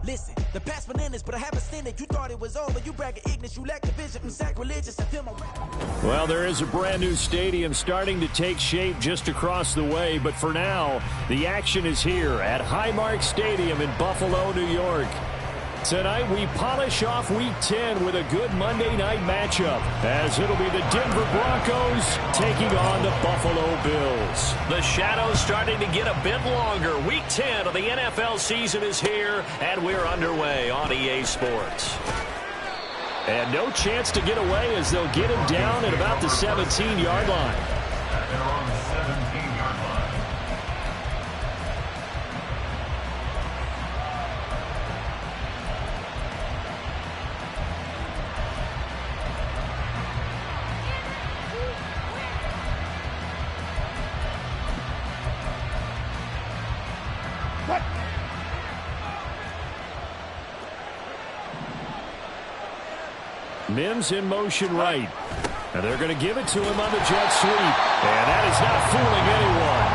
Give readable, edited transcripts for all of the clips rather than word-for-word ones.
Listen, the past been in this, but I haven't seen it. You thought it was over. You bragging ignorance. You lack the vision from sacrilegious. I feel my... Well, there is a brand new stadium starting to take shape just across the way. But for now, the action is here at Highmark Stadium in Buffalo, New York. Tonight, we polish off Week 10 with a good Monday night matchup, as it'll be the Denver Broncos taking on the Buffalo Bills. The shadows starting to get a bit longer. Week 10 of the NFL season is here, and we're underway on EA Sports. And no chance to get away as they'll get him down at about the 17-yard line. They're on the 17-yard line. Mims in motion right. And they're going to give it to him on the jet sweep. And that is not fooling anyone.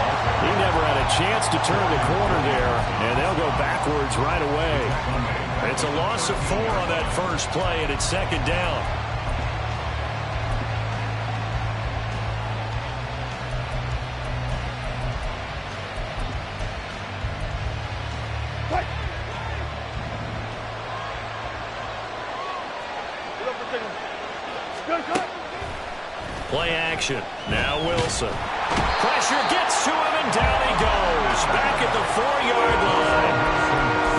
He never had a chance to turn the corner there. And they'll go backwards right away. It's a loss of 4 on that first play, and it's second down. Play action. Now Wilson. Pressure gets to him, and down he goes. Back at the 4-yard line.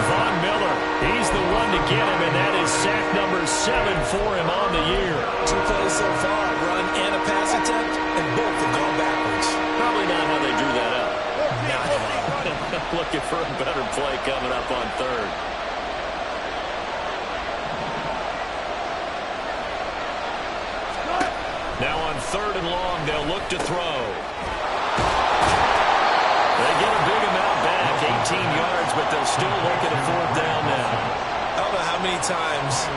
Von Miller, he's the one to get him, and that is sack number 7 for him on the year. 2 plays so far, a run and a pass attempt, and both have gone backwards. Probably not how they drew that up. Not at all. Looking for a better play coming up on third. Now on 3rd and long, they'll look to throw. They get a big amount back, 18 yards, but they'll still look at a 4th down now. I don't know how many times,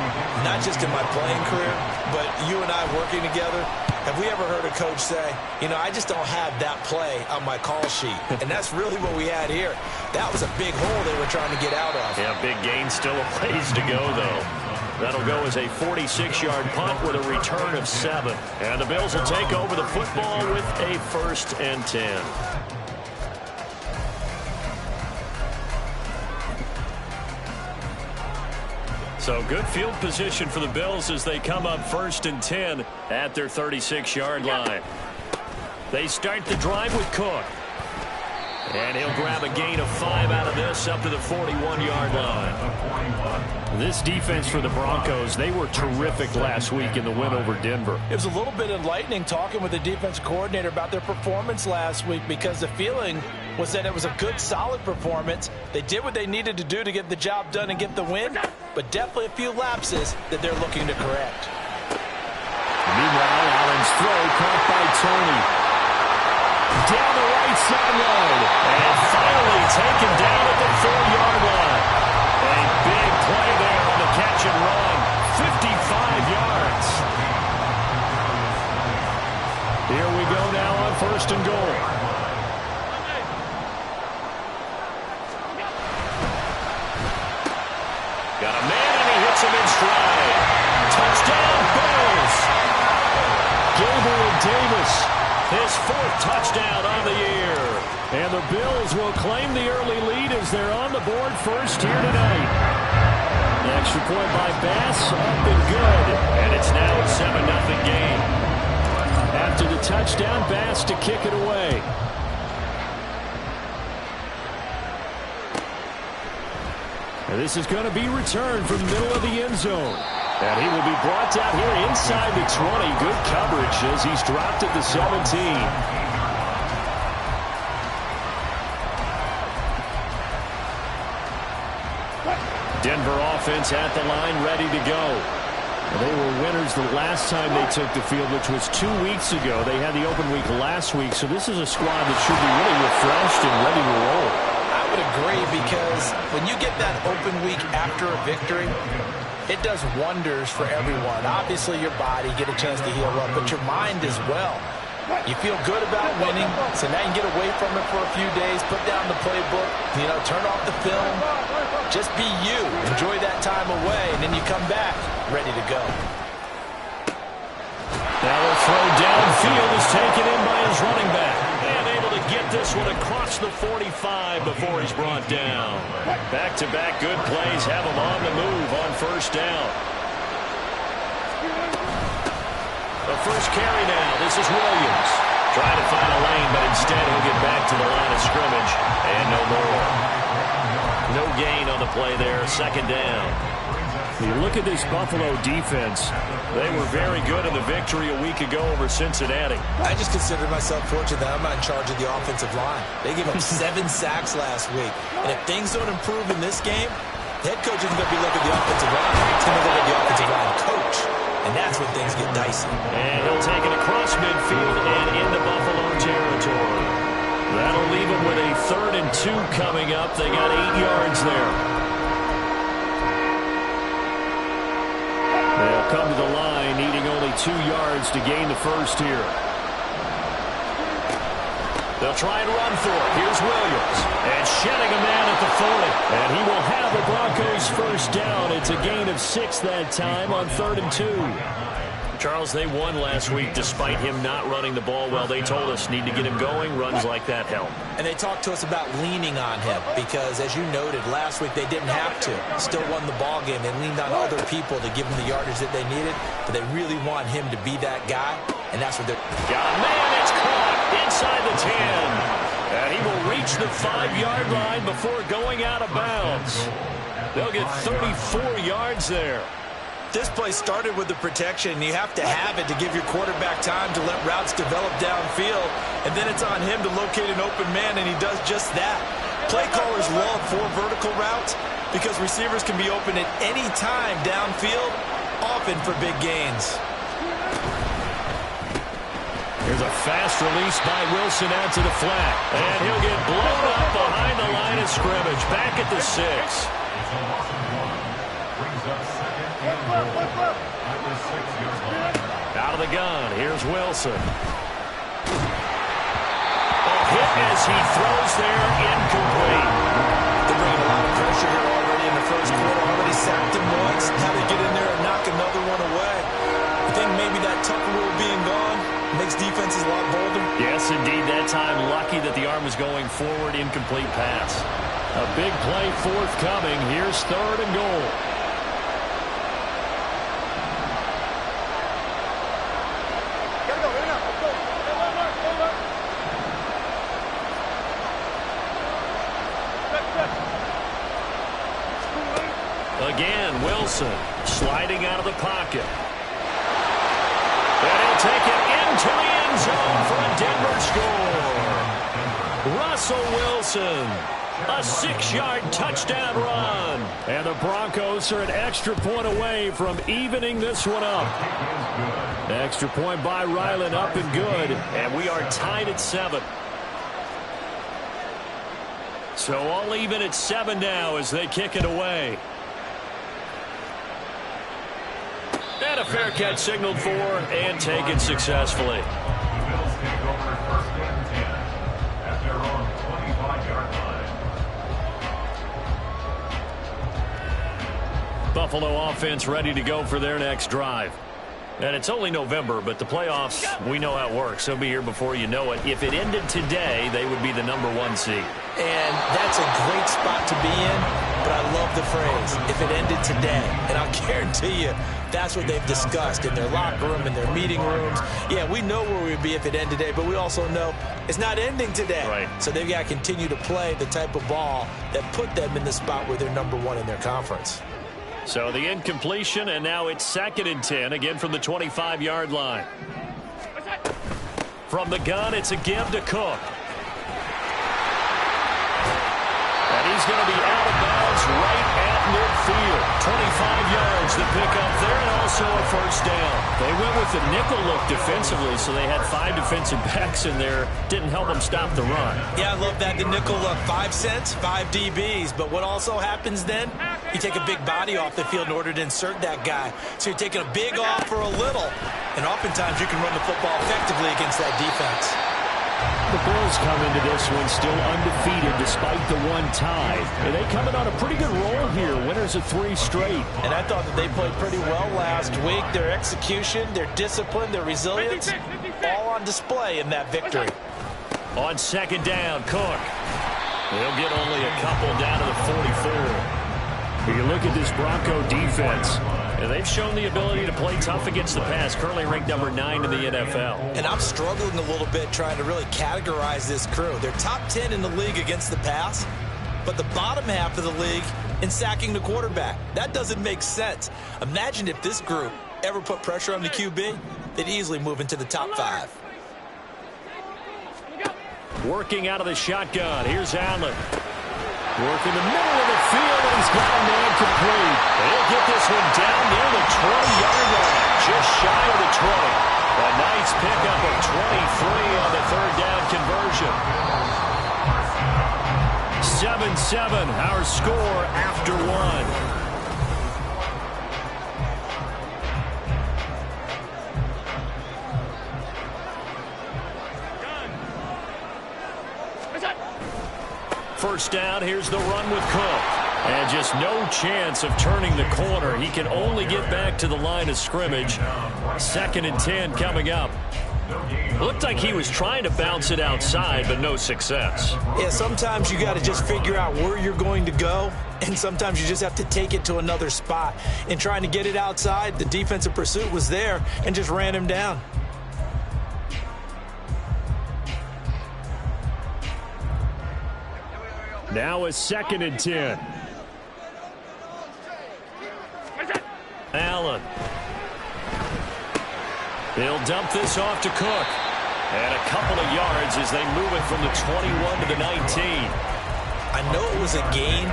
not just in my playing career, but you and I working together, have we ever heard a coach say, you know, I just don't have that play on my call sheet. And that's really what we had here. That was a big hole they were trying to get out of. Yeah, big gain, still a ways to go, though. That'll go as a 46-yard punt with a return of 7. And the Bills will take over the football with a 1st and 10. So good field position for the Bills as they come up 1st and 10 at their 36-yard line. They start the drive with Cook. And he'll grab a gain of 5 out of this up to the 41-yard line. This defense for the Broncos, they were terrific last week in the win over Denver. It was a little bit enlightening talking with the defense coordinator about their performance last week, because the feeling was that it was a good, solid performance. They did what they needed to do to get the job done and get the win, but definitely a few lapses that they're looking to correct. Meanwhile, Allen's throw caught by Tony. Down the right sideline. And finally taken down at the 4-yard line. A big play there on the catch and run. 55 yards. Here we go now on 1st and goal. Got a man, and he hits him in stride. Touchdown, Bills. Gabriel Davis. His 4th touchdown on the year. And the Bills will claim the early lead as they're on the board first here tonight. The extra point by Bass, up and good. And it's now a 7-0 game. After the touchdown, Bass to kick it away. And this is going to be returned from the middle of the end zone. And he will be brought down here inside the 20. Good coverage as he's dropped at the 17. Denver offense at the line, ready to go. They were winners the last time they took the field, which was 2 weeks ago. They had the open week last week, so this is a squad that should be really refreshed and ready to roll. I would agree, because when you get that open week after a victory, it does wonders for everyone. Obviously, your body get a chance to heal up, but your mind as well. You feel good about winning, so now you can get away from it for a few days, put down the playbook, turn off the film. Just be you. Enjoy that time away, and then you come back ready to go. Now a throw downfield is taken in by his running back. And able to get this one across the 45 before he's brought down. Back-to-back good plays have him on the move on first down. The first carry now. This is Williams. Trying to find a lane, but instead he'll get back to the line of scrimmage. And no more. No gain on the play there. Second down. You look at this Buffalo defense. They were very good in the victory a week ago over Cincinnati. I just consider myself fortunate that I'm not in charge of the offensive line. They gave up 7 sacks last week. And if things don't improve in this game, the head coach isn't going to be looking at the offensive line. He's going to look at the offensive line coach. And that's when things get dicey. And he'll take it across midfield and into Buffalo territory. That'll leave him with a 3rd and 2 coming up. They got 8 yards there. They'll come to the line, needing only 2 yards to gain the first here. They'll try and run for it. Here's Williams. And shedding a man at the 40. And he will have the Broncos first down. It's a gain of 6 that time on 3rd and 2. Charles, they won last week despite him not running the ball well. They told us need to get him going. Runs like that help. And they talked to us about leaning on him because, as you noted, last week they didn't have to. Still won the ball game. They leaned on other people to give them the yardage that they needed, but they really want him to be that guy, and that's what they're... Got a man, it's caught inside the 10. And he will reach the 5-yard line before going out of bounds. They'll get 34 yards there. This play started with the protection. You have to have it to give your quarterback time to let routes develop downfield. And then it's on him to locate an open man, and he does just that. Play callers love 4 vertical routes because receivers can be open at any time downfield, often for big gains. Here's a fast release by Wilson out to the flat. And he'll get blown up behind the line of scrimmage. Back at the 6. Out of the gun, here's Wilson. A hit as he throws there, incomplete. They're bringing a lot of pressure here already in the first quarter. Already sacked him once. Now they get in there and knock another one away. I think maybe that Tucker rule being gone makes defenses a lot bolder. Yes, indeed. That time, lucky that the arm was going forward, incomplete pass. A big play forthcoming. Here's 3rd and goal. Again, Wilson sliding out of the pocket. And he'll take it into the end zone for a Denver score. Russell Wilson, a 6-yard touchdown run. And the Broncos are an extra point away from evening this one up. Extra point by Ryland, up and good. And we are tied at 7. So all even at 7 now as they kick it away. And a fair catch signaled for and taken successfully. Bills take over 1st and 10 at their own 25-yard line. Buffalo offense ready to go for their next drive. And it's only November, but the playoffs, we know how it works. They'll be here before you know it. If it ended today, they would be the #1 seed. And that's a great spot to be in, but I love the phrase, if it ended today. And I'll guarantee you, that's what they've discussed in their locker room, in their meeting rooms. Yeah, we know where we'd be if it ended today, but we also know it's not ending today. Right. So they've got to continue to play the type of ball that put them in the spot where they're #1 in their conference. So the incompletion, and now it's 2nd and 10, again from the 25-yard line. From the gun, it's a give to Cook. And he's going to be out of bounds right at midfield. field. 25 yards to pick up there, and also a first down. They went with the nickel look defensively, so they had 5 defensive backs in there. Didn't help them stop the run. Yeah, I love that, the nickel look. 5 cents, 5 DBs. But what also happens then, you take a big body off the field in order to insert that guy. So you're taking a big off for a little. And oftentimes you can run the football effectively against that defense. The Bills come into this one still undefeated despite the one tie. And they come in on a pretty good roll here. Winners of 3 straight. And I thought that they played pretty well last week. Their execution, their discipline, their resilience, all on display in that victory. On second down, Cook. He'll get only a couple down to the 44. You look at this Bronco defense. And they've shown the ability to play tough against the pass, currently ranked number 9 in the NFL. And I'm struggling a little bit trying to really categorize this crew. They're top 10 in the league against the pass, but the bottom half of the league in sacking the quarterback. That doesn't make sense. Imagine if this group ever put pressure on the QB, they'd easily move into the top 5. Working out of the shotgun. Here's Allen. Work in the middle of the field, and he's got a man complete. He'll get this one down near the 20-yard line, just shy of the 20. A nice pickup of 23 on the third down conversion. 7-7, our score after 1. First down, here's the run with Cook. And just no chance of turning the corner. He can only get back to the line of scrimmage. 2nd and 10 coming up. Looked like he was trying to bounce it outside, but no success. Yeah, sometimes you got to just figure out where you're going to go, and sometimes you just have to take it to another spot. In trying to get it outside, the defensive pursuit was there and just ran him down. Now a 2nd and 10. Allen. They'll dump this off to Cook. And a couple of yards as they move it from the 21 to the 19. I know it was a gain,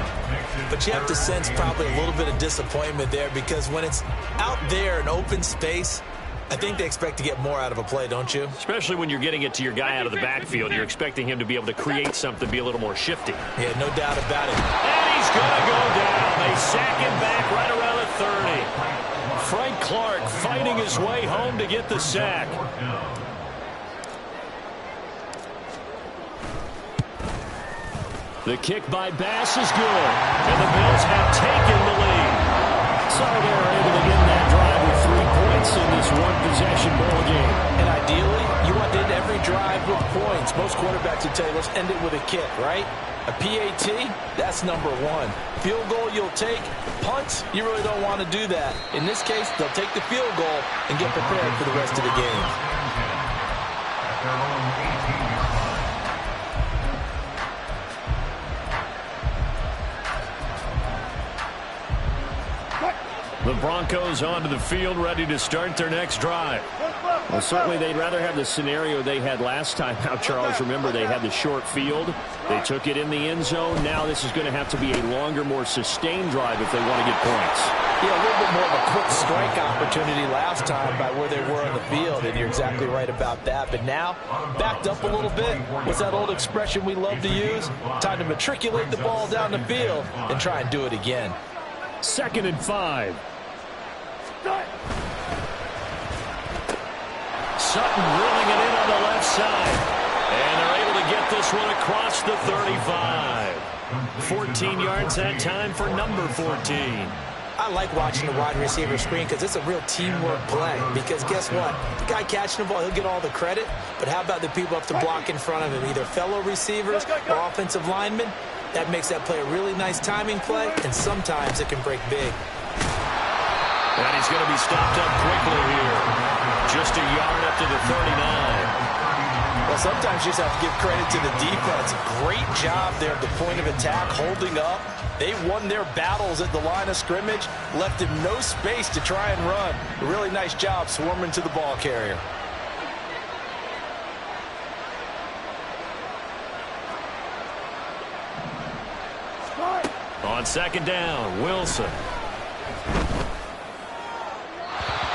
but you have to sense probably a little bit of disappointment there because when it's out there in open space, I think they expect to get more out of a play, don't you? Especially when you're getting it to your guy out of the backfield. You're expecting him to be able to create something, be a little more shifty. Yeah, no doubt about it. And he's going to go down. They sack him back right around the 30. Frank Clark fighting his way home to get the sack. The kick by Bass is good. And the Bills have taken the lead. So they're able to get that drive with 3 points in this one-possession ball game. And ideally, you want to end every drive with points. Most quarterbacks would tell you, let's end it with a kick, right? A PAT, that's number 1. Field goal you'll take. Punts, you really don't want to do that. In this case, they'll take the field goal and get prepared for the rest of the game. The Broncos onto the field, ready to start their next drive. Well, certainly they'd rather have the scenario they had last time. Now, Charles, remember they had the short field. They took it in the end zone. Now this is going to have to be a longer, more sustained drive if they want to get points. Yeah, a little bit more of a quick strike opportunity last time by where they were on the field, and you're exactly right about that. But now, backed up a little bit. What's that old expression we love to use? Time to matriculate the ball down the field and try and do it again. 2nd and 5. Sutton reeling it in on the left side. And they're able to get this one across the 35. 14 yards that time for number 14. I like watching the wide receiver screen because it's a real teamwork play. Because guess what? The guy catching the ball, he'll get all the credit. But how about the people up to block in front of him? Either fellow receivers or offensive linemen. That makes that play a really nice timing play, and sometimes it can break big. And he's going to be stopped up quickly here. Just a yard up to the 39. Well, sometimes you just have to give credit to the defense. Great job there at the point of attack, holding up. They won their battles at the line of scrimmage, left him no space to try and run. A really nice job swarming to the ball carrier. On second down, Wilson.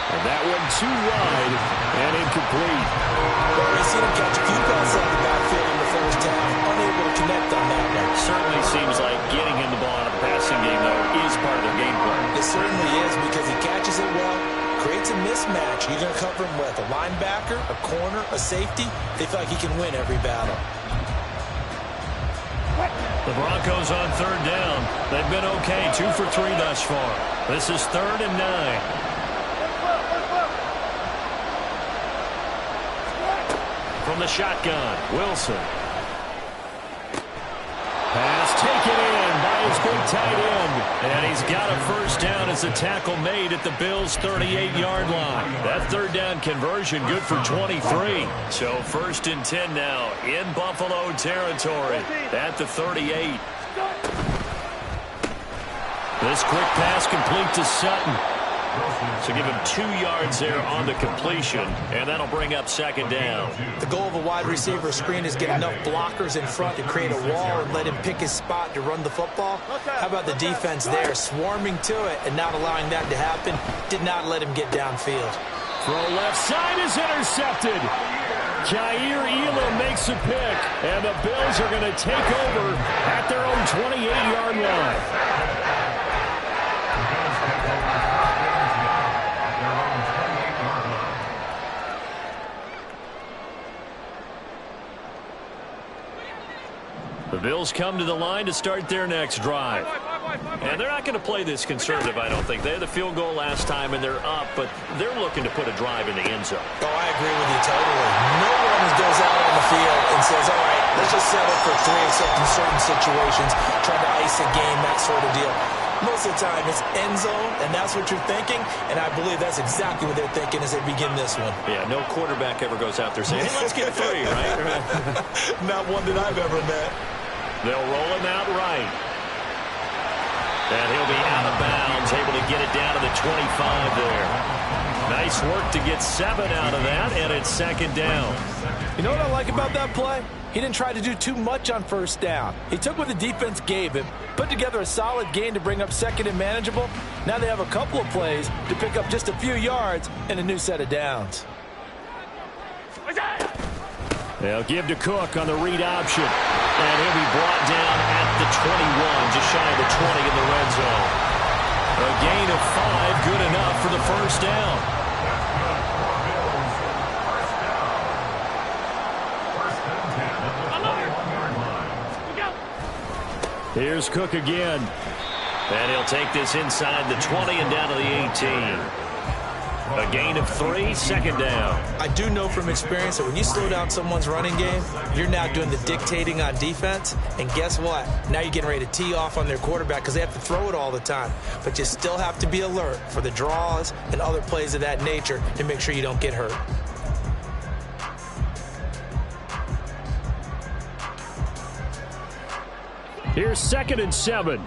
And that one too wide and incomplete. Well, we've seen him catch a few passes out of the backfield in the first half. Unable to connect on that one. Certainly seems like getting him the ball out of the passing game, though, is part of their game plan. It certainly is because he catches it well, creates a mismatch. You're going to cover him with a linebacker, a corner, a safety. They feel like he can win every battle. The Broncos on third down. They've been okay, 2 for 3 thus far. This is 3rd and 9. From the shotgun, Wilson. Pass taken in by his big tight end. And he's got a first down as a tackle made at the Bills' 38-yard line. That third down conversion good for 23. So 1st and 10 now in Buffalo territory at the 38. This quick pass complete to Sutton. So give him 2 yards there on the completion, and that'll bring up second down. The goal of a wide receiver screen is get enough blockers in front to create a wall and let him pick his spot to run the football. How about the defense there, swarming to it and not allowing that to happen? Did not let him get downfield. Throw left side is intercepted. Jair Elam makes a pick, and the Bills are going to take over at their own 28-yard line. The Bills come to the line to start their next drive. And they're not going to play this conservative, I don't think. They had the field goal last time, and they're up, but they're looking to put a drive in the end zone. Oh, I agree with you totally. No one goes out on the field and says, all right, let's just settle for 3 except in certain situations, trying to ice a game, that sort of deal. Most of the time, it's end zone, and that's what you're thinking, and I believe that's exactly what they're thinking as they begin this one. Yeah, no quarterback ever goes out there saying, hey, let's get 3, right? Not one that I've ever met. They'll roll him out right. And he'll be out of bounds, able to get it down to the 25 there. Nice work to get 7 out of that, and it's second down. You know what I like about that play? He didn't try to do too much on first down. He took what the defense gave him, put together a solid gain to bring up second and manageable. Now they have a couple of plays to pick up just a few yards and a new set of downs. They'll give to Cook on the read option. And he'll be brought down at the 21, just shy of the 20 in the red zone. A gain of 5, good enough for the first down. Here's Cook again. And he'll take this inside the 20 and down to the 18. A gain of 3, second down. I do know from experience that when you slow down someone's running game, you're now doing the dictating on defense. And guess what? Now you're getting ready to tee off on their quarterback because they have to throw it all the time. But you still have to be alert for the draws and other plays of that nature to make sure you don't get hurt. Here's 2nd and 7.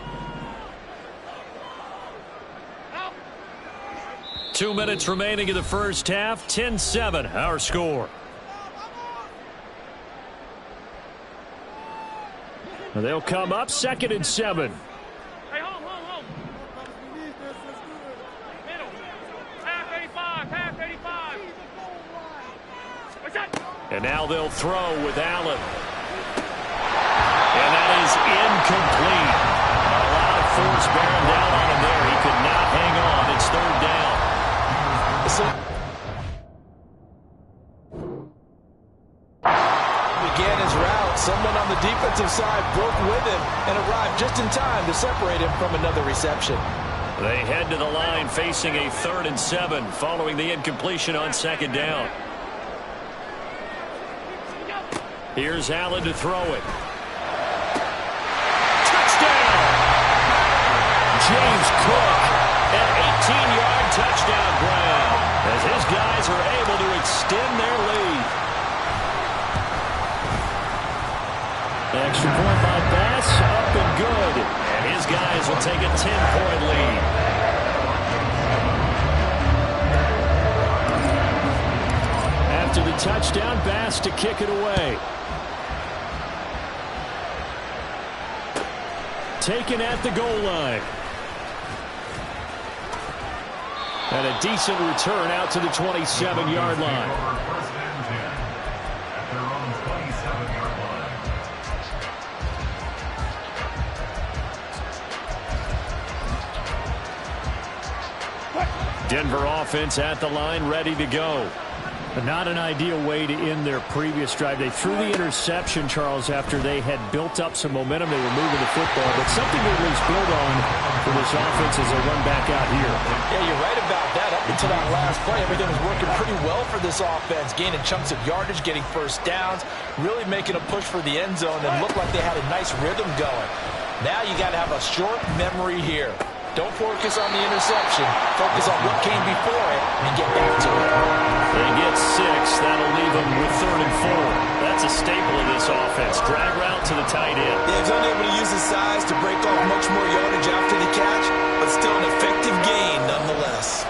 2 minutes remaining in the first half. 10-7, our score. They'll come up 2nd and 7. Hey, hold. Middle. Half 85, half 85. And now they'll throw with Allen. And that is incomplete. A lot of force bearing down on him there. He could not hang on. It's 3rd down. Began his route. Someone on the defensive side broke with him and arrived just in time to separate him from another reception. They head to the line facing a 3rd and 7 following the incompletion on second down. Here's Allen to throw it. Touchdown! James Cook. An 18-yard touchdown grab as his guys are able to extend their lead. Extra point by Bass, up and good. And his guys will take a 10-point lead. After the touchdown, Bass to kick it away. taken at the goal line. And a decent return out to the 27-yard line. First and 10 at their own 27-yard line. Denver offense at the line, ready to go. Not an ideal way to end their previous drive. They threw the interception, Charles, after they had built up some momentum. They were moving the football, but something to at least build on for this offense as they run back out here. Yeah, you're right about that. Up until that last play, everything was working pretty well for this offense, gaining chunks of yardage, getting first downs, really making a push for the end zone, and looked like they had a nice rhythm going. Now you got to have a short memory here. Don't focus on the interception. Focus on what came before it and get back to it. They get 6. That'll leave them with 3rd and 4. That's a staple of this offense. Drag route to the tight end. Yeah, he's unable to use his size to break off much more yardage after the catch, but still an effective gain nonetheless.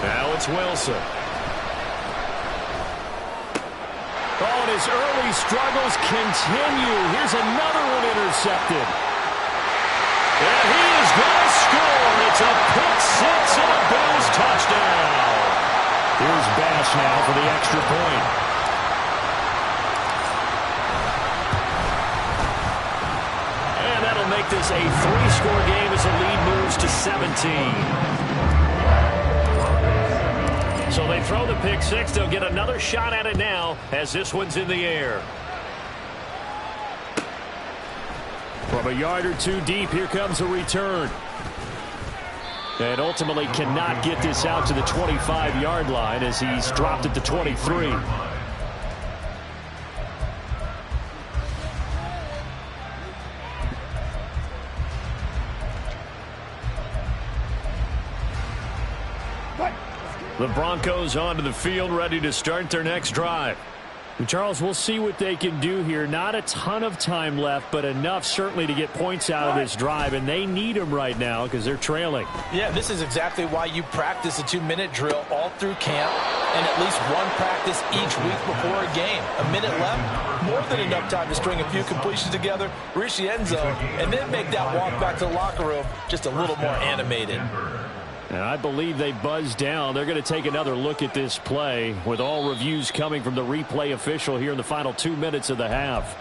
Now it's Wilson. Oh, and his early struggles continue. Here's another one intercepted. And he is going to score. It's a pick 6 and a Bills touchdown. Here's Bash now for the extra point. And that'll make this a 3-score game as the lead moves to 17. So they throw the pick 6. They'll get another shot at it now as this one's in the air. From a yard or two deep, here comes a return. And ultimately cannot get this out to the 25-yard line as he's dropped at the 23. The Broncos onto the field, ready to start their next drive. And Charles, we'll see what they can do here. Not a ton of time left, but enough certainly to get points out of this drive, and they need them right now because they're trailing. Yeah, this is exactly why you practice a 2-minute drill all through camp and at least one practice each week before a game. A minute left, more than enough time to string a few completions together, reach the end zone, and then make that walk back to the locker room just a little more animated. And I believe they buzzed down. They're going to take another look at this play with all reviews coming from the replay official here in the final 2 minutes of the half.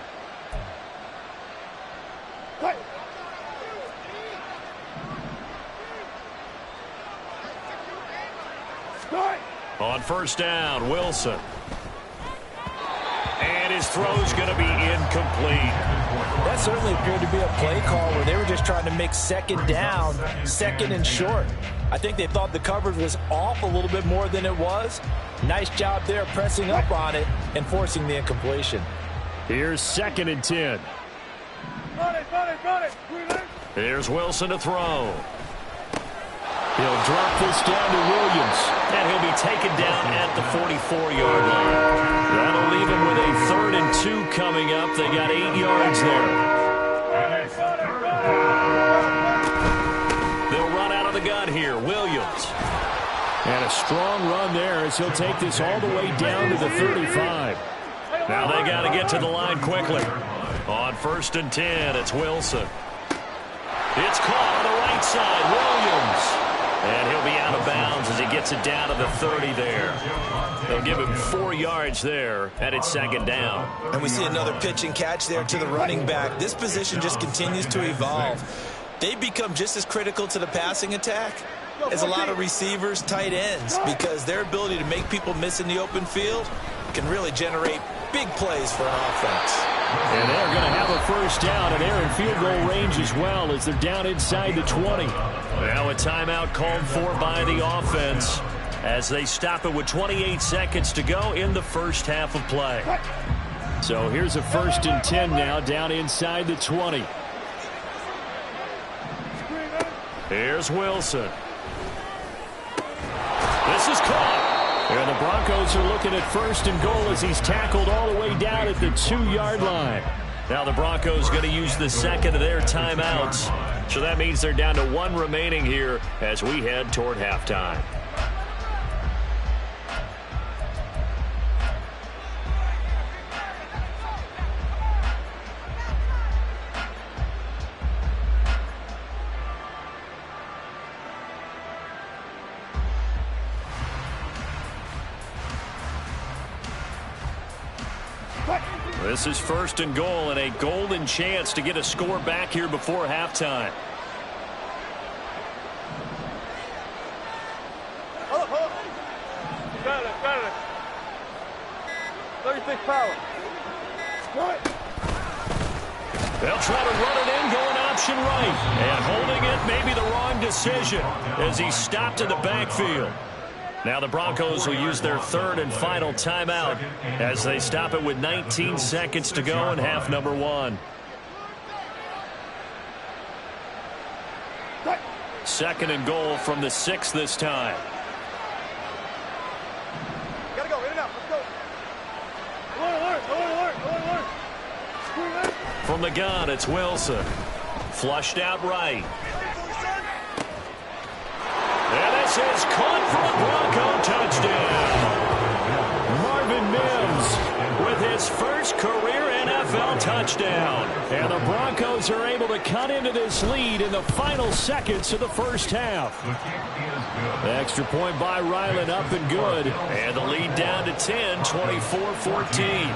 On first down, Wilson. And his throw's going to be incomplete. That certainly appeared to be a play call where they were just trying to make second down, second and short. I think they thought the coverage was off a little bit more than it was. Nice job there pressing up on it and forcing the incompletion. Here's 2nd and 10. Here's Wilson to throw. He'll drop this down to Williams. And he'll be taken down at the 44-yard line. That'll leave him with a 3rd and 2 coming up. They got 8 yards there. They'll run out of the gun here. Williams. And a strong run there as he'll take this all the way down to the 35. Now they got to get to the line quickly. On 1st and 10, it's Wilson. It's caught on the right side. Williams. And he'll be out of bounds as he gets it down to the 30 there. They'll give him 4 yards there, and it's 2nd down. And we see another pitch and catch there to the running back. This position just continues to evolve. They become just as critical to the passing attack as a lot of receivers, tight ends, because their ability to make people miss in the open field can really generate big plays for an offense. And they're going to have a first down, and they're in field goal range as well as they're down inside the 20. Now a timeout called for by the offense as they stop it with 28 seconds to go in the first half of play. So here's a 1st and 10 now down inside the 20. Here's Wilson. This is caught. And the Broncos are looking at 1st and goal as he's tackled all the way down at the 2-yard line. Now the Broncos going to use the 2nd of their timeouts. So that means they're down to 1 remaining here as we head toward This is 1st and goal and a golden chance to get a score back here before halftime. Got it. 36 power. They'll try to run it in, going option right. And holding it may be the wrong decision as he stopped in the backfield. Now the Broncos will use their 3rd and final timeout as they stop it with 19 seconds to go in half number 1. 2nd and goal from the 6 this time. Gotta go, in and out, let's go. Alert. From the gun, it's Wilson. Flushed out right. And this is caught for a Bronco touchdown. Marvin Mims with his first career NFL touchdown. And the Broncos are able to cut into this lead in the final seconds of the first half. The extra point by Ryland up and good. And the lead down to 10, 24-14.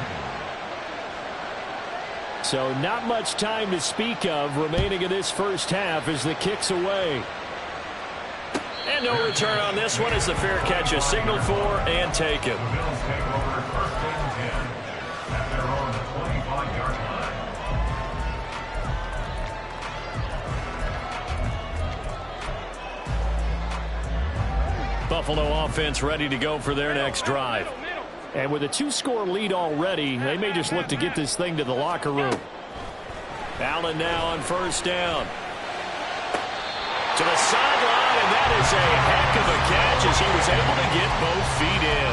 So not much time to speak of remaining in this first half as the kick's away. And no return on this one as the fair catch is signaled for and taken. The Bills take over 1st and 10 at their own 25-yard line. Buffalo offense ready to go for their next drive. And with a 2-score lead already, they may just look to get this thing to the locker room. Allen now on 1st down. To the sideline, and that is a heck of a catch as he was able to get both feet in.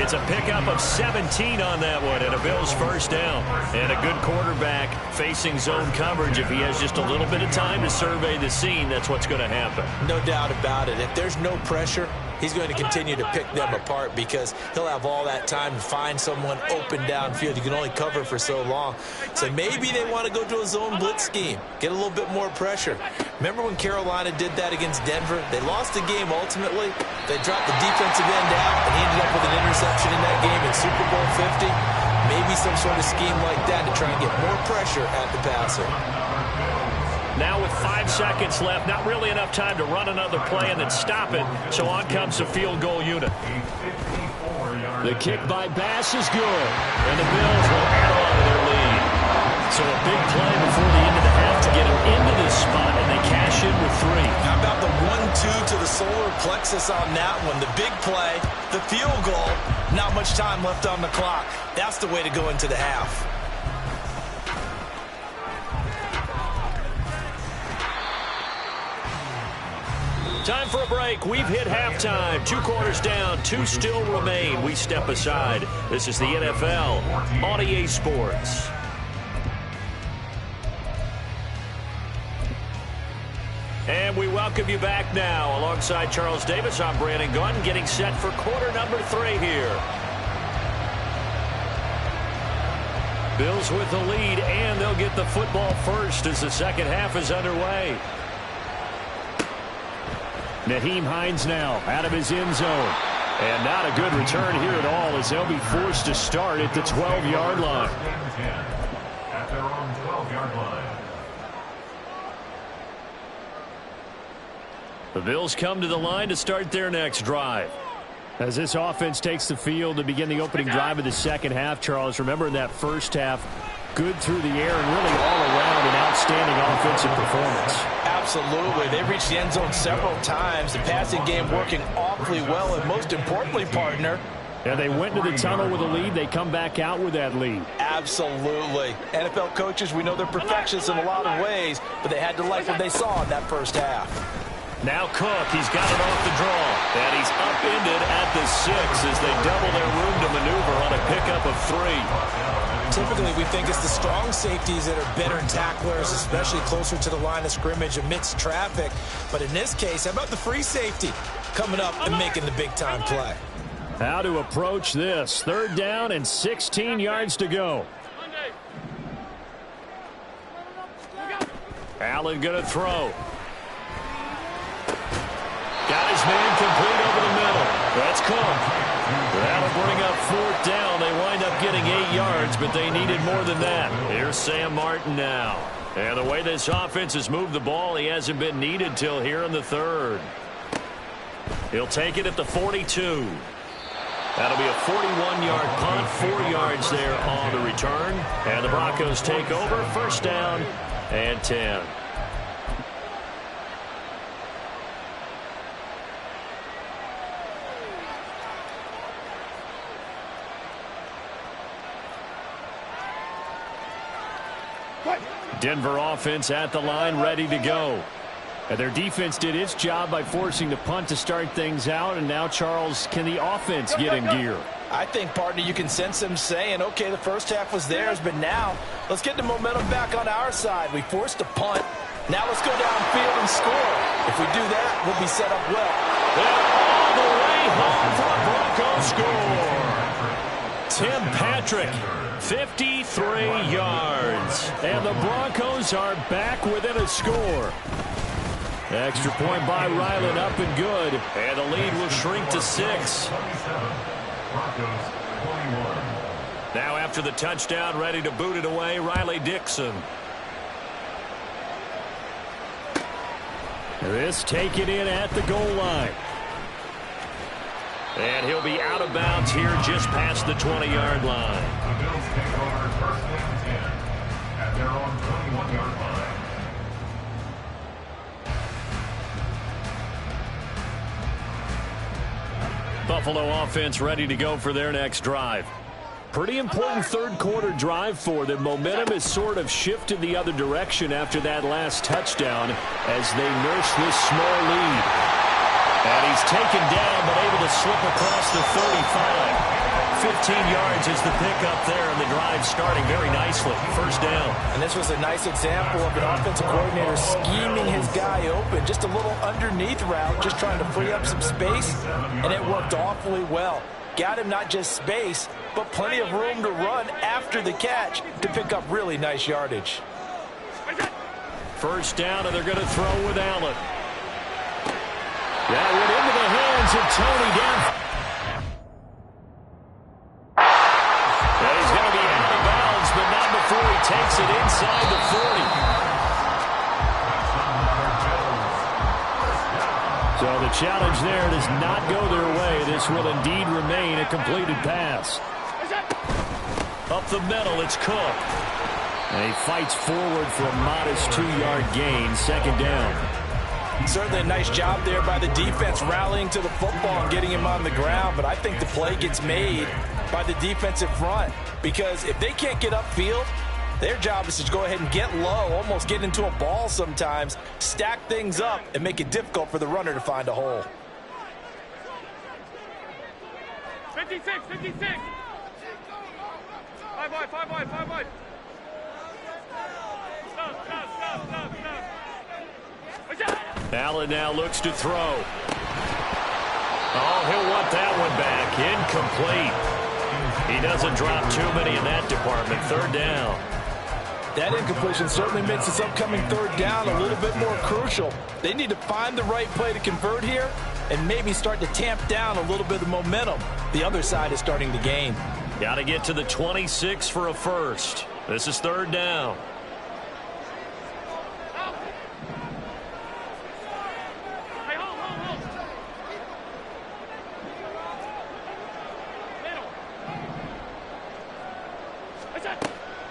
It's a pickup of 17 on that one and a Bills 1st down. And a good quarterback facing zone coverage. If he has just a little bit of time to survey the scene, that's what's going to happen. No doubt about it. If there's no pressure, he's going to continue to pick them apart because he'll have all that time to find someone open downfield. You can only cover for so long. So maybe they want to go to a zone blitz scheme, get a little bit more pressure. Remember when Carolina did that against Denver? They lost the game ultimately. They dropped the defensive end out, and he ended up with an interception in that game in Super Bowl 50. Maybe some sort of scheme like that to try and get more pressure at the passer. Now with 5 seconds left, not really enough time to run another play and then stop it. So on comes the field goal unit. The kick by Bass is good. And the Bills will add on to their lead. So a big play before the end of the half to get them into this spot, and they cash in with 3. How about the 1-2 to the solar plexus on that one? The big play, the field goal, not much time left on the clock. That's the way to go into the half. Time for a break. We've hit halftime. 2 quarters down. 2 still remain. We step aside. This is the NFL on EA Sports. And we welcome you back now. Alongside Charles Davis, I'm Brandon Gunn, getting set for quarter number 3 here. Bills with the lead, and they'll get the football first as the second half is underway. Naheem Hines now out of his end zone. And not a good return here at all as they'll be forced to start at the 12-yard line. At their own 12-yard line. The Bills come to the line to start their next drive. As this offense takes the field to begin the opening drive of the second half, Charles, remember in that first half, good through the air and really all around an outstanding offensive performance. Absolutely. They reached the end zone several times. The passing game working awfully well, and most importantly, partner, Yeah, they went to the tunnel with a lead. They come back out with that lead. absolutely. NFL coaches, we know they're perfectionists in a lot of ways, but they had to like what they saw in that first half. Now Cook, he's got it off the draw. And he's upended at the 6 as they double their room to maneuver on a pickup of 3. Typically, we think it's the strong safeties that are better tacklers, especially closer to the line of scrimmage amidst traffic. But in this case, how about the free safety coming up and making the big-time play? How to approach this. 3rd down and 16 yards to go. Allen going to throw. Got his man complete over the middle. That's Cook. That'll bring up 4th down. They wind up getting 8 yards, but they needed more than that. Here's Sam Martin now. And the way this offense has moved the ball, he hasn't been needed till here in the third. He'll take it at the 42. That'll be a 41-yard punt, 4 yards there on the return. And the Broncos take over, first down and 10. Denver offense at the line, ready to go. And their defense did its job by forcing the punt to start things out. And now, Charles, can the offense get in gear? I think, partner, you can sense them saying, okay, the first half was theirs, but now let's get the momentum back on our side. We forced a punt. Now let's go downfield and score. If we do that, we'll be set up well. They're all the way home for a Broncos score. Tim Patrick, 53 yards. And the Broncos are back within a score. Extra point by Ryland, up and good. And the lead will shrink to 6. Now after the touchdown, ready to boot it away, Riley Dixon. This taken in at the goal line. And he'll be out of bounds here just past the 20-yard line. The Bills take over first and 10 at their own 21-yard line. Buffalo offense ready to go for their next drive. Pretty important third-quarter drive for them. Momentum has sort of shifted the other direction after that last touchdown as they nurse this small lead. And he's taken down but able to slip across the 35. 15 yards is the pickup there, and the drive starting very nicely. First down. And this was a nice example of an offensive coordinator scheming his guy open. Just a little underneath route, just trying to free up some space, and it worked awfully well. Got him not just space, but plenty of room to run after the catch to pick up really nice yardage. First down, and they're going to throw with Allen. That went into the hands of Tony down. And he's going to be out of bounds, but not before he takes it inside the 40. So the challenge there does not go their way. This will indeed remain a completed pass. Up the middle, it's Cook. And he fights forward for a modest 2-yard gain, second down. Certainly a nice job there by the defense rallying to the football and getting him on the ground, but I think the play gets made by the defensive front because if they can't get upfield, their job is to go ahead and get low, almost get into a ball sometimes, stack things up, and make it difficult for the runner to find a hole. 56, 56. 5 wide, 5 wide, 5 wide. Stop. Allen now looks to throw. Oh, he'll want that one back. Incomplete. He doesn't drop too many in that department. Third down. That incompletion certainly makes this upcoming third down a little bit more crucial. They need to find the right play to convert here and maybe start to tamp down a little bit of momentum. The other side is starting to gain. Got to get to the 26 for a first. This is third down.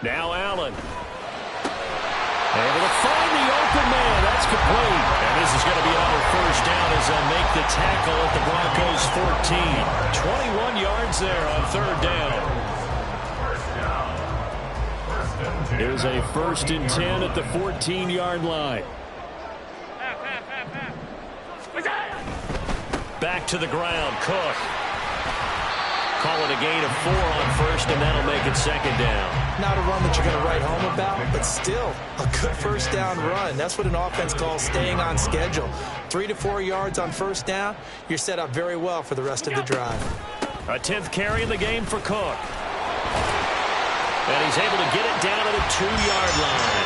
Now Allen. Able to find the open man. That's complete. And this is going to be another first down as they'll make the tackle at the Broncos 14. 21 yards there on third down. Here's a first and 10 at the 14-yard line. Back to the ground. Cook. Call it a gain of 4 on first, and that'll make it second down. Not a run that you're going to write home about, but still a good first down run. That's what an offense calls staying on schedule. 3 to 4 yards on first down, you're set up very well for the rest of the drive. A 10th carry in the game for Cook. And he's able to get it down to the 2-yard line.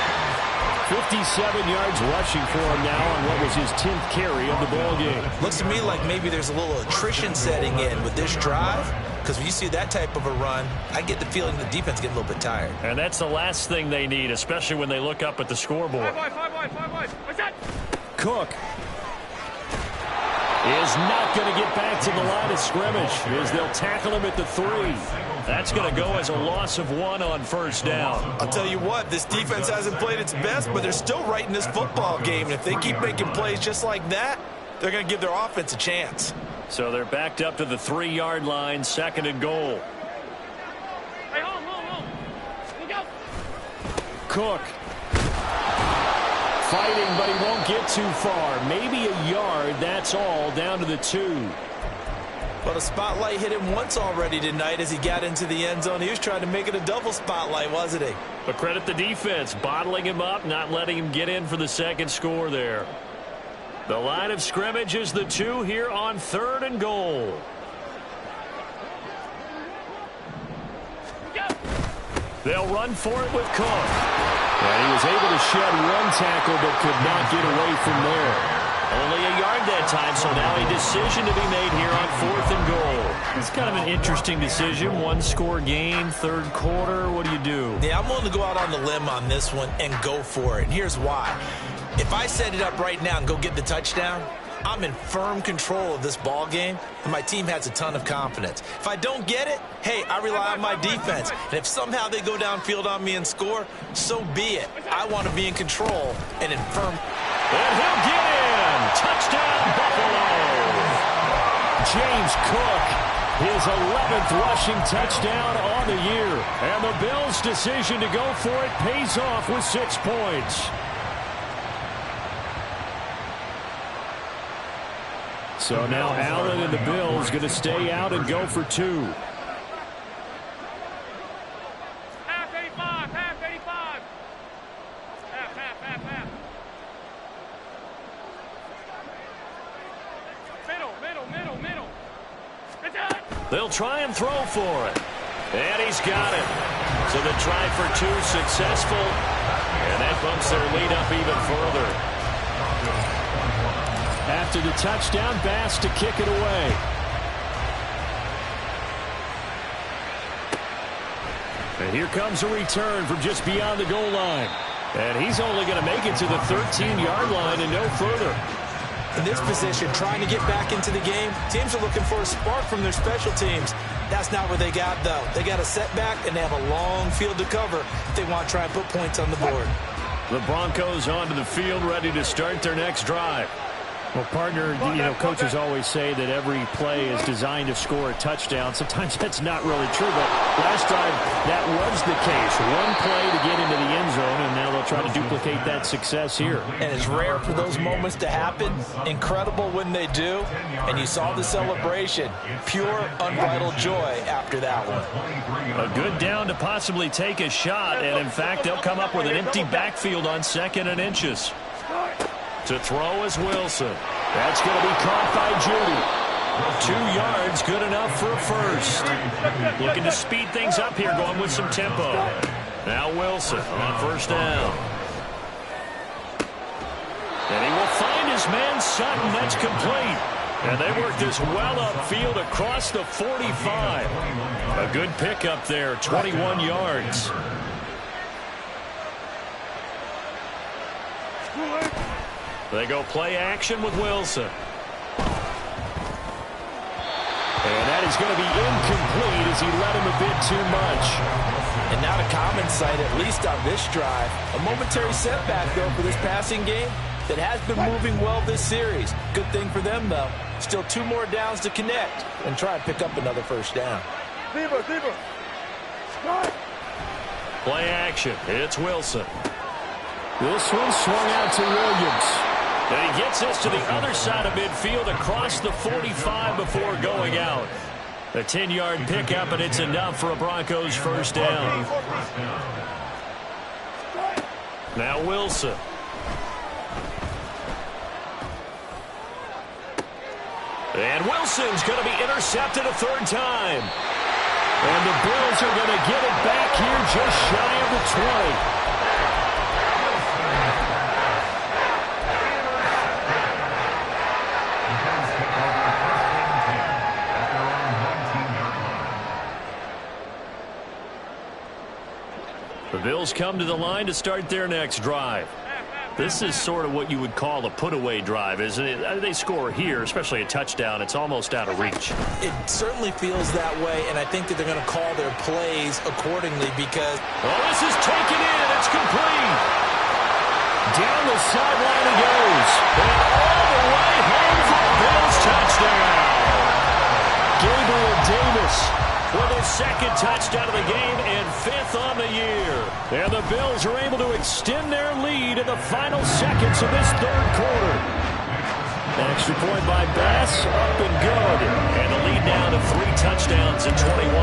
57 yards rushing for him now on what was his 10th carry of the ball game. Looks to me like maybe there's a little attrition setting in with this drive, because when you see that type of a run, I get the feeling the defense getting a little bit tired. And that's the last thing they need, especially when they look up at the scoreboard. 5 wide. What's that? Cook is not going to get back to the line of scrimmage as they'll tackle him at the 3. That's going to go as a loss of 1 on first down. I'll tell you what, this defense hasn't played its best, but they're still right in this football game. And if they keep making plays just like that, they're going to give their offense a chance. So they're backed up to the 3-yard line, 2nd and goal. Hey, hold. Look out. Cook fighting, but he won't get too far. Maybe a yard, that's all, down to the 2. But a spotlight hit him once already tonight as he got into the end zone. He was trying to make it a double spotlight, wasn't he? But credit the defense, bottling him up, not letting him get in for the second score there. The line of scrimmage is the 2 here on 3rd and goal. They'll run for it with Cook. And he was able to shed 1 tackle but could not get away from there. Only a yard that time, so now a decision to be made here on 4th and goal. It's kind of an interesting decision. 1-score game, 3rd quarter. What do you do? Yeah, I'm willing to go out on the limb on this one and go for it. And here's why. If I set it up right now and go get the touchdown, I'm in firm control of this ball game, and my team has a ton of confidence. If I don't get it, hey, I rely on my defense. And if somehow they go downfield on me and score, so be it. I want to be in control and in firm. And he'll get in. Touchdown, Buffalo. James Cook, his 11th rushing touchdown on the year. And the Bills' decision to go for it pays off with 6 points. So now Allen and the Bills going to stay out and go for 2. Half 85. Half. Middle. They'll try and throw for it. And he's got it. So the try for 2 successful. And that bumps their lead up even further. After the touchdown, Bass to kick it away. And here comes a return from just beyond the goal line. And he's only going to make it to the 13-yard line and no further. In this position, trying to get back into the game, teams are looking for a spark from their special teams. That's not what they got, though. They got a setback, and they have a long field to cover if they want to try and put points on the board. The Broncos onto the field, ready to start their next drive. Well, partner, coaches always say that every play is designed to score a touchdown. Sometimes that's not really true, but last drive, that was the case. 1 play to get into the end zone, and now they'll try to duplicate that success here. And it's rare for those moments to happen. Incredible when they do. And you saw the celebration. Pure, unbridled joy after that one. A good down to possibly take a shot, and in fact, they'll come up with an empty backfield on 2nd and inches. To throw is Wilson. That's going to be caught by Judy. 2 yards, good enough for a first. Looking to speed things up here, going with some tempo. Now Wilson on first down. And he will find his man Sutton. That's complete. And they work this well upfield across the 45. A good pickup there, 21 yards. They go play action with Wilson. And that is going to be incomplete as he led him a bit too much. And not a common sight, at least on this drive. A momentary setback, though, for this passing game that has been moving well this series. Good thing for them, though. Still 2 more downs to connect and try and pick up another first down. Play action. It's Wilson. This one swung out to Williams. And he gets this to the other side of midfield across the 45 before going out. A 10-yard pickup, and it's enough for a Broncos first down. Now Wilson. And Wilson's going to be intercepted a 3rd time. And the Bills are going to get it back here just shy of the 20. The Bills come to the line to start their next drive. This is sort of what you would call a put-away drive, isn't it? They score here, especially a touchdown. It's almost out of reach. It certainly feels that way, and I think that they're going to call their plays accordingly because... Oh, this is taken in. It's complete. Down the sideline he goes. And all the way home for a Bills touchdown. Gabriel Davis with his second touchdown of the game and 5th on the year. And the Bills are able to extend their lead in the final seconds of this third quarter. Extra point by Bass, up and good. And the lead now to 3 touchdowns in 21.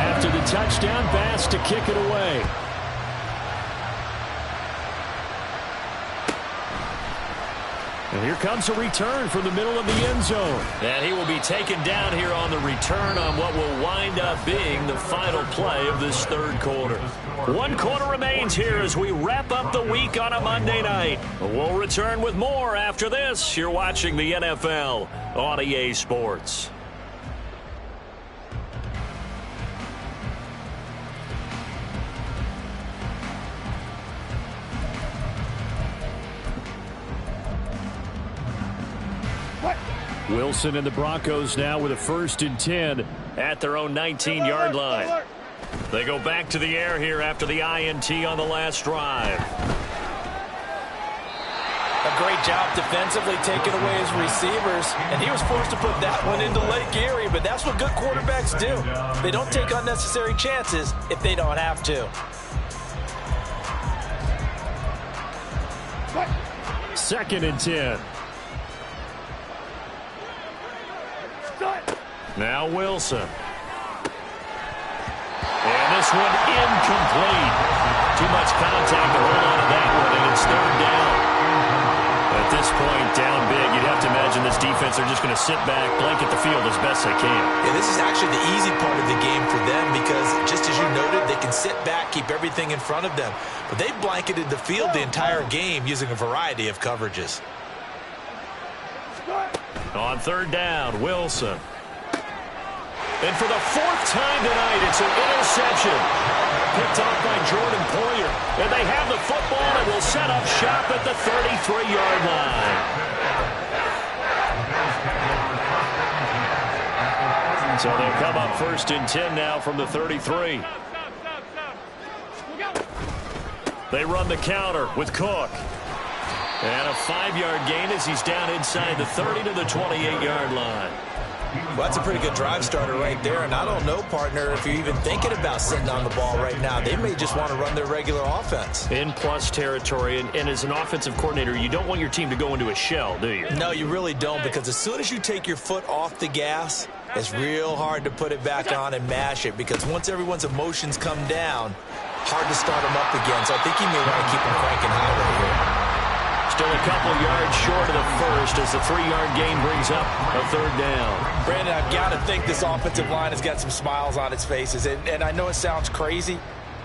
After the touchdown, Bass to kick it away. And here comes a return from the middle of the end zone. And he will be taken down here on the return on what will wind up being the final play of this third quarter. 1 quarter remains here as we wrap up the week on a Monday night. We'll return with more after this. You're watching the NFL on EA Sports. Wilson and the Broncos now with a 1st and 10 at their own 19-yard line. They go back to the air here after the INT on the last drive. A great job defensively taking away his receivers, and he was forced to put that one into Lake Erie, but that's what good quarterbacks do. They don't take unnecessary chances if they don't have to. 2nd and 10. Now Wilson. And this one incomplete. Too much contact to hold on to that one, and it's 3rd down. At this point, down big, you'd have to imagine this defense are just going to sit back, blanket the field as best they can. Yeah, this is actually the easy part of the game for them because, just as you noted, they can sit back, keep everything in front of them. But they've blanketed the field the entire game using a variety of coverages. On 3rd down, Wilson. And for the 4th time tonight, it's an interception. Picked off by Jordan Poyer. And they have the football and will set up shop at the 33-yard line. So they'll come up 1st and 10 now from the 33. They run the counter with Cook. And a 5-yard gain as he's down inside the 30 to the 28-yard line. Well, that's a pretty good drive starter right there, and I don't know, partner, if you're even thinking about sitting on the ball right now. They may just want to run their regular offense. In plus territory, and as an offensive coordinator, you don't want your team to go into a shell, do you? No, you really don't, because as soon as you take your foot off the gas, it's real hard to put it back on and mash it, because once everyone's emotions come down, hard to start them up again. So I think you may want to keep them cranking high right here. Still a couple yards short of the first as the 3-yard gain brings up a 3rd down. Brandon, I've got to think this offensive line has got some smiles on its faces. And I know it sounds crazy,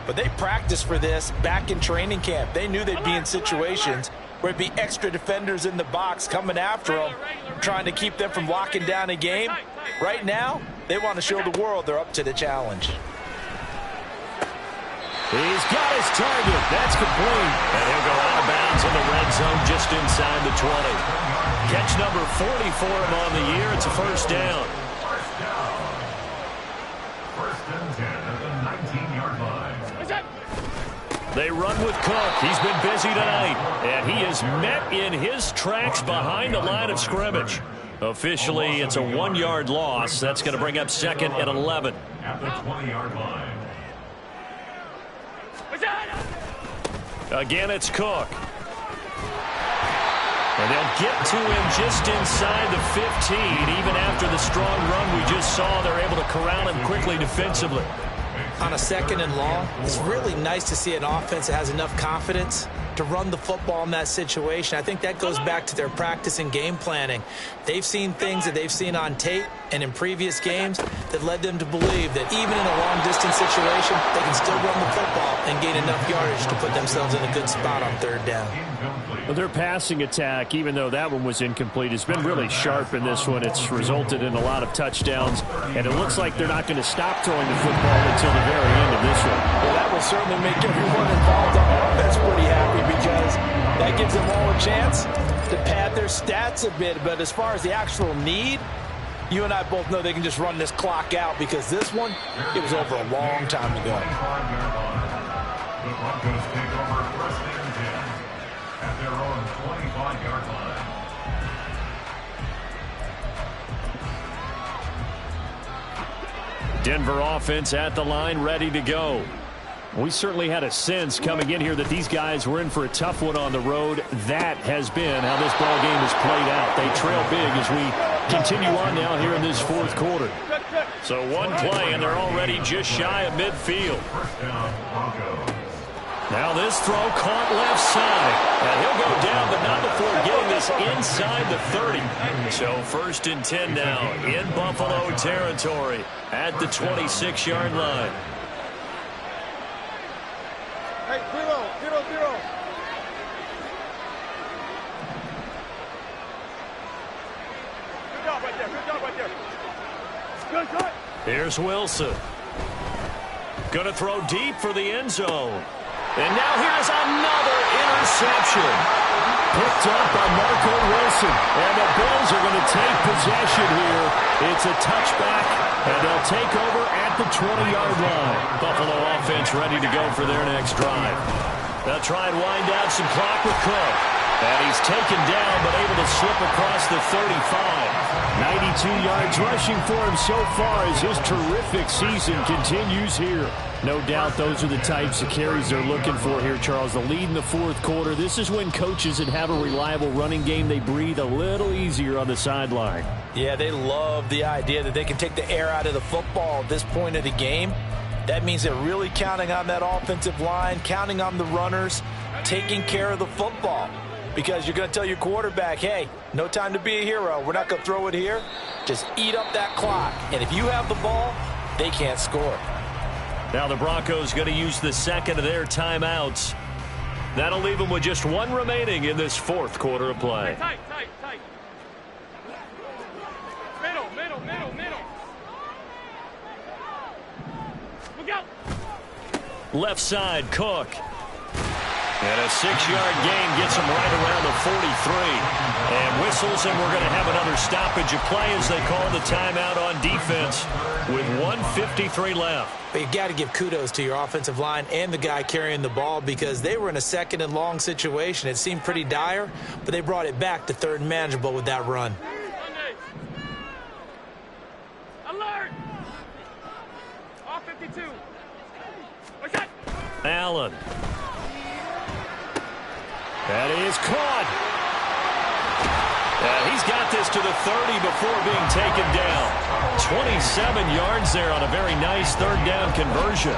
but they practiced for this back in training camp. They knew they'd be in situations where it'd be extra defenders in the box coming after them, trying to keep them from locking down a game. Right now, they want to show the world they're up to the challenge. He's got his target. That's complete. And he'll go out of bounds in the red zone just inside the 20. Catch number 40 for him on the year. It's a 1st down. 1st and 10 at the 19-yard line. They run with Cook. He's been busy tonight. And he is met in his tracks behind the line of scrimmage. Officially, it's a 1-yard loss. That's going to bring up 2nd and 11. At the 20-yard line. Again, it's Cook. And they'll get to him just inside the 15. Even after the strong run we just saw, they're able to corral him quickly defensively. On a 2nd and long, it's really nice to see an offense that has enough confidence to run the football in that situation. I think that goes back to their practice and game planning. They've seen things that they've seen on tape and in previous games that led them to believe that even in a long-distance situation, they can still run the football and gain enough yardage to put themselves in a good spot on third down. Well, their passing attack, even though that one was incomplete, has been really sharp in this one. It's resulted in a lot of touchdowns, and it looks like they're not going to stop throwing the football until the very end of this one. Well, that will certainly make everyone involved on offense pretty happy because that gives them all a chance to pad their stats a bit. But as far as the actual need, you and I both know they can just run this clock out because this one, it was over a long time ago. The Broncos take over first and 10 at their own 25-yard line. Denver offense at the line, ready to go. We certainly had a sense coming in here that these guys were in for a tough one on the road. That has been how this ball game has played out. They trail big as we continue on now here in this fourth quarter. So one play, and they're already just shy of midfield. First down, Broncos. Now this throw caught left side. And he'll go down, but not before getting this inside the 30. So first and 10 now in Buffalo territory at the 26-yard line. Hey, 0-0-0. Good job right there. Good job right there. Good, good. Here's Wilson. Going to throw deep for the end zone. And now here's another interception. Picked up by Marco Wilson. And the Bills are going to take possession here. It's a touchback, and they'll take over at the 20-yard line. Buffalo offense ready to go for their next drive. They'll try and wind down some clock with Cook. And he's taken down, but able to slip across the 35. 92 yards rushing for him so far as his terrific season continues here. No doubt those are the types of carries they're looking for here, Charles. The lead in the fourth quarter. This is when coaches that have a reliable running game, they breathe a little easier on the sideline. Yeah, they love the idea that they can take the air out of the football at this point of the game. That means they're really counting on that offensive line, counting on the runners, taking care of the football. Because you're going to tell your quarterback, hey, no time to be a hero. We're not going to throw it here. Just eat up that clock. And if you have the ball, they can't score. Now the Broncos going to use the second of their timeouts. That'll leave them with just one remaining in this fourth quarter of play. Tight. Middle. Look out. Left side, Cook. And a 6-yard gain gets him right around the 43. And whistles, and we're going to have another stoppage of play as they call the timeout on defense with 1:53 left. But you got to give kudos to your offensive line and the guy carrying the ball because they were in a second and long situation. It seemed pretty dire, but they brought it back to third and manageable with that run. Alert. All 52. What's that? Allen. That is caught. And he's got this to the 30 before being taken down. 27 yards there on a very nice third down conversion.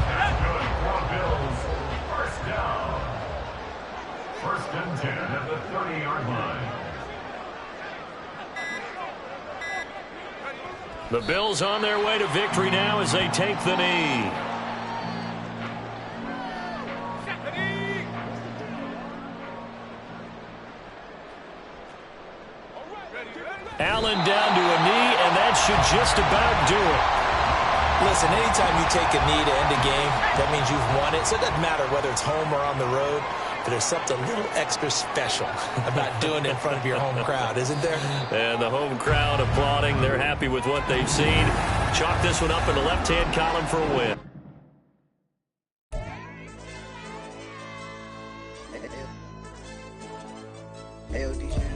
That's good for Bills. First down. First and 10 at the 30-yard line. The Bills on their way to victory now as they take the knee. Allen down to a knee, and that should just about do it. Listen, anytime you take a knee to end a game, that means you've won it. So it doesn't matter whether it's home or on the road, but there's something a little extra special about doing it in front of your home crowd, isn't there? And the home crowd applauding. They're happy with what they've seen. Chalk this one up in the left-hand column for a win. Hey, DJ.